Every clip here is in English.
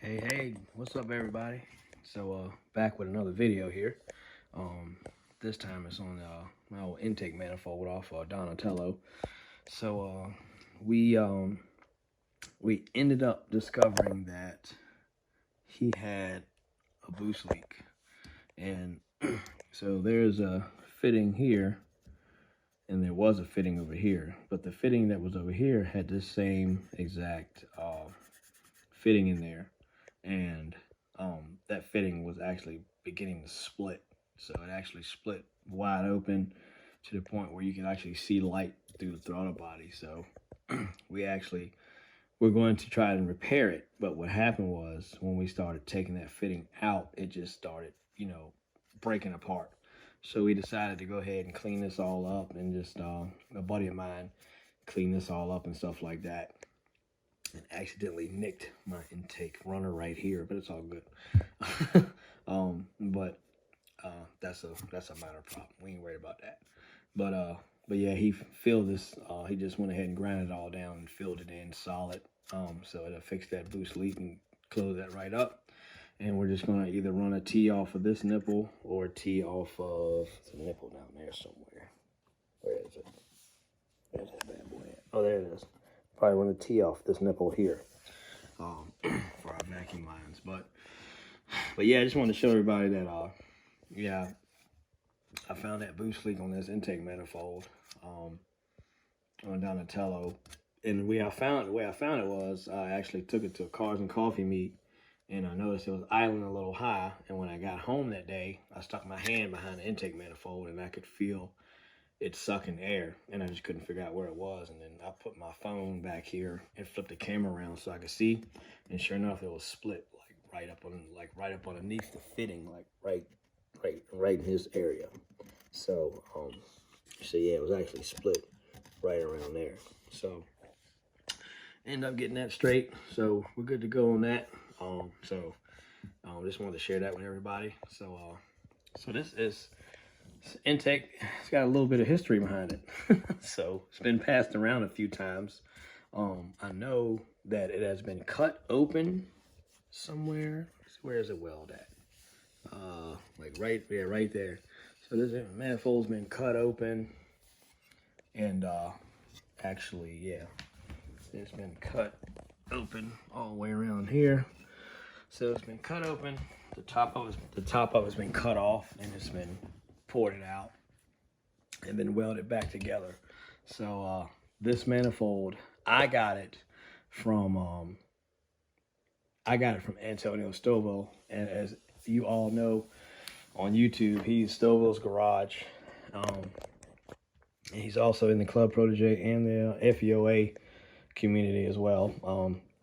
Hey, what's up everybody? So back with another video here. This time it's on my old intake manifold off Donatello. So we ended up discovering that he had a boost leak. And so there's a fitting here and there was a fitting over here, but the fitting that was over here had the same exact fitting in there, and that fitting was actually beginning to split. So it actually split wide open to the point where you can actually see light through the throttle body. So we're going to try and repair it. But what happened was when we started taking that fitting out, it just started, breaking apart. So we decided to go ahead and clean this all up, and just a buddy of mine cleaned this all up and stuff like that, and accidentally nicked my intake runner right here, but it's all good. But that's a minor problem. We ain't worried about that. But yeah, he filled this. He just went ahead and ground it all down and filled it in solid. So it'll fix that boost leak and close that right up. And we're just gonna either run a T off of this nipple or a T off of the nipple down there somewhere. Where is it? Where's that bad boy at? Oh, there it is. Probably run a T off this nipple here for our vacuum lines. But yeah, I just wanted to show everybody that yeah, I found that boost leak on this intake manifold on Donatello. And the way I found it was I actually took it to a Cars and Coffee meet, and I noticed it was idling a little high. And when I got home that day, I stuck my hand behind the intake manifold and I could feel it sucking air, and I just couldn't figure out where it was. And then I put my phone back here and flipped the camera around so I could see, and sure enough, it was split right up underneath the fitting, like right in his area. So yeah, it was actually split right around there. So end up getting that straight, so we're good to go on that. Just wanted to share that with everybody. So this is intake. It's got a little bit of history behind it. So it's been passed around a few times. I know that it has been cut open somewhere. Where is it weld at? Like right there. So this manifold's been cut open, and actually, yeah, it's been cut open all the way around here. So it's been cut open. The top of it's been cut off, and it's been ported out and then welded back together. So this manifold, I got it from Antonio Stovall, and as you all know on YouTube, he's Stovall's Garage. And he's also in the Club Protege and the FEOA community as well,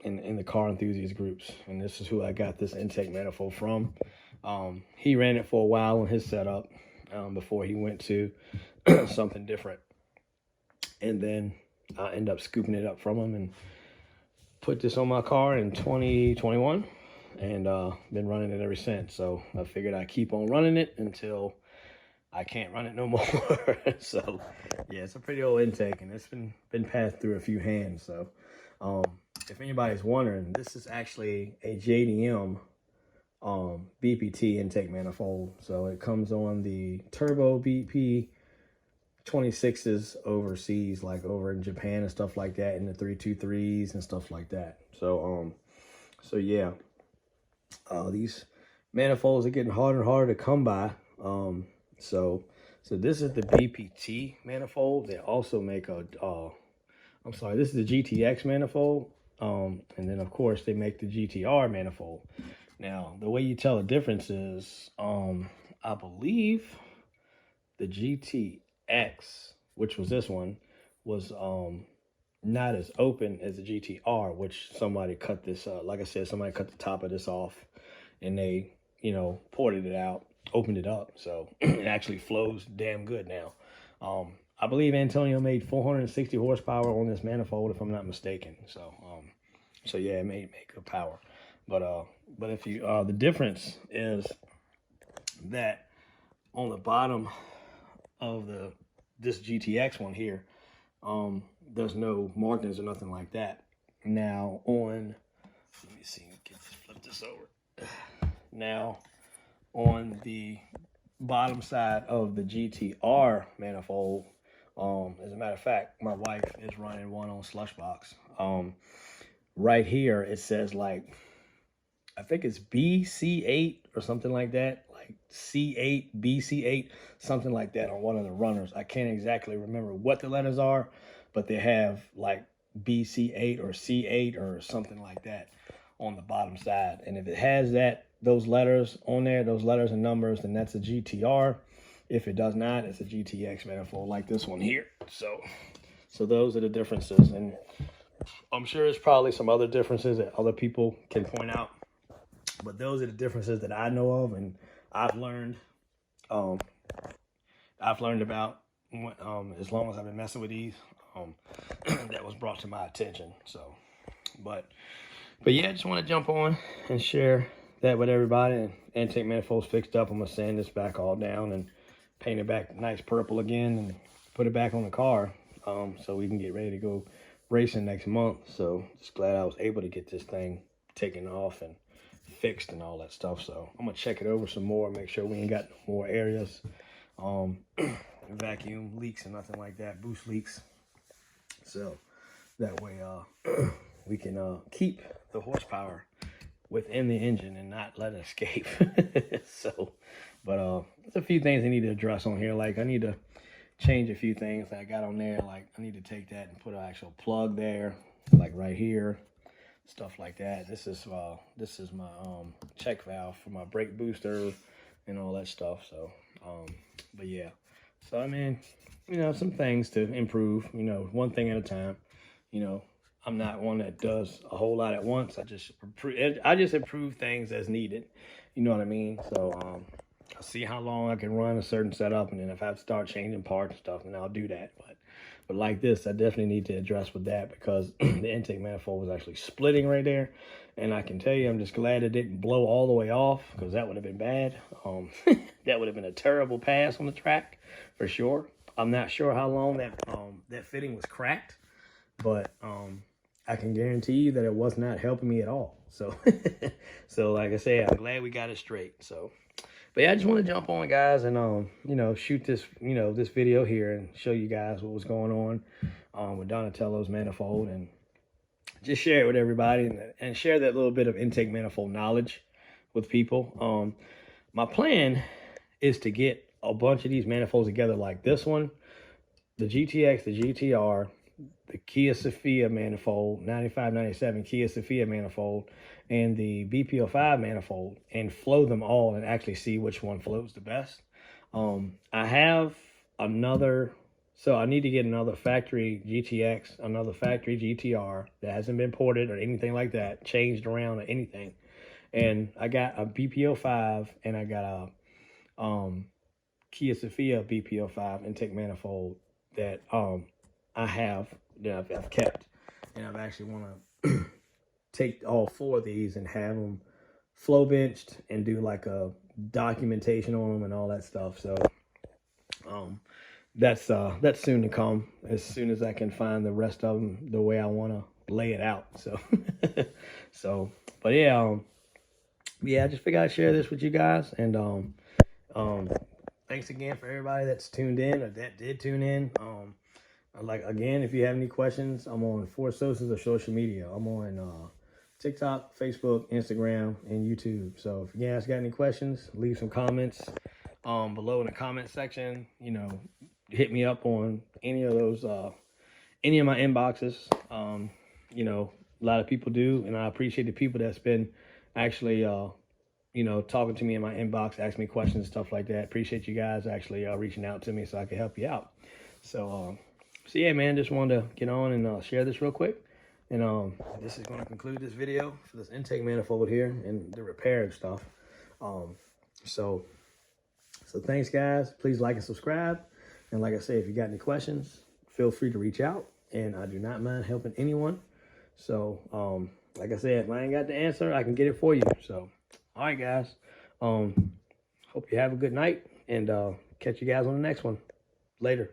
in the car enthusiast groups. And this is who I got this intake manifold from. He ran it for a while on his setup before he went to something different. And then I ended up scooping it up from him and put this on my car in 2021, and been running it ever since. So I figured I'd keep on running it until I can't run it no more. So yeah, it's a pretty old intake, and it's been passed through a few hands. So if anybody's wondering, this is actually a JDM BPT intake manifold. So it comes on the turbo BP 26s overseas, like over in Japan and stuff like that, and the 323s and stuff like that. So yeah, these manifolds are getting harder and harder to come by. So this is the BPT manifold. They also make a this is the GTX manifold, and then of course they make the GTR manifold. Now the way you tell the difference is I believe the GTX, which was this one, was not as open as the GTR, which somebody cut this like I said, somebody cut the top of this off, and they ported it out, opened it up, so it actually flows damn good now. I believe Antonio made 460 horsepower on this manifold, if I'm not mistaken. So yeah, it made good power. But if you the difference is that on the bottom of this GTX one here, there's no markings or nothing like that. Now on, let me see, flip this this over. Now, on the bottom side of the GTR manifold, as a matter of fact, my wife is running one on Slushbox. Right here, it says like, I think it's BC8 or something like that, like C8, BC8, something like that on one of the runners. I can't exactly remember what the letters are, but they have like BC8 or C8 or something like that on the bottom side. And if it has those letters on there, those letters and numbers, then that's a GTR. If it does not, it's a GTX manifold like this one here. So those are the differences. And I'm sure there's probably some other differences that other people can point out. But those are the differences that I know of and I've learned. I've learned about as long as I've been messing with these. That was brought to my attention. So, but yeah, I just want to jump on and share that with everybody. And intake manifold's fixed up. I'm gonna sand this back all down and paint it back nice purple again and put it back on the car, so we can get ready to go racing next month. So just glad I was able to get this thing taken off and fixed and all that stuff. So I'm gonna check it over some more, make sure we ain't got no more areas, vacuum leaks and nothing like that, boost leaks. So that way we can keep the horsepower within the engine and not let it escape. So, but there's a few things I need to address on here. Like I need to change a few things that I got on there. Like I need to take that and put an actual plug there, like right here. Stuff like that. This is my check valve for my brake booster and all that stuff. So but yeah, so I mean, you know, some things to improve, you know, one thing at a time. You know, I'm not one that does a whole lot at once. I just improve things as needed, you know what I mean? So I'll see how long I can run a certain setup, and then if I have to start changing parts and stuff, then I'll do that. But like this, I definitely need to address with that because the intake manifold was actually splitting right there. And I can tell you, I'm just glad it didn't blow all the way off because that would have been bad. That would have been a terrible pass on the track for sure. I'm not sure how long that fitting was cracked, but I can guarantee you that it was not helping me at all. So, so like I said, I'm glad we got it straight. So. But yeah, I just want to jump on, guys, and you know, shoot this, you know, this video here and show you guys what was going on with Donatello's manifold, and just share it with everybody and share that little bit of intake manifold knowledge with people. My plan is to get a bunch of these manifolds together, like this one, the GTX, the GTR, the Kia Sophia manifold, 95, 97 Kia Sophia manifold, and the BP05 manifold, and flow them all and actually see which one flows the best. I have another, so I need to get another factory GTX, another factory GTR that hasn't been ported or anything like that, changed around or anything. And I got a BP05 and I got a Kia Sophia BP05 intake manifold that I have, that I've kept, and I've actually want to take all four of these and have them flow benched and do like a documentation on them and all that stuff. So that's soon to come, as soon as I can find the rest of them the way I want to lay it out. So but yeah, I just figured I'd share this with you guys, and thanks again for everybody that's tuned in or that did tune in. Like, again, if you have any questions, I'm on 4 sources of social media. I'm on TikTok, Facebook, Instagram, and YouTube. So if you guys got any questions, leave some comments below in the comment section. You know, hit me up on any of those, any of my inboxes. You know, a lot of people do, and I appreciate the people that's been actually, you know, talking to me in my inbox, asking me questions and stuff like that. Appreciate you guys actually reaching out to me so I can help you out. So yeah, man, just wanted to get on and share this real quick. And this is going to conclude this video for this intake manifold here and the repair and stuff. So thanks, guys. Please like and subscribe. And like I say, if you got any questions, feel free to reach out. And I do not mind helping anyone. So, like I said, if I ain't got the answer, I can get it for you. So, all right, guys. Hope you have a good night. And catch you guys on the next one. Later.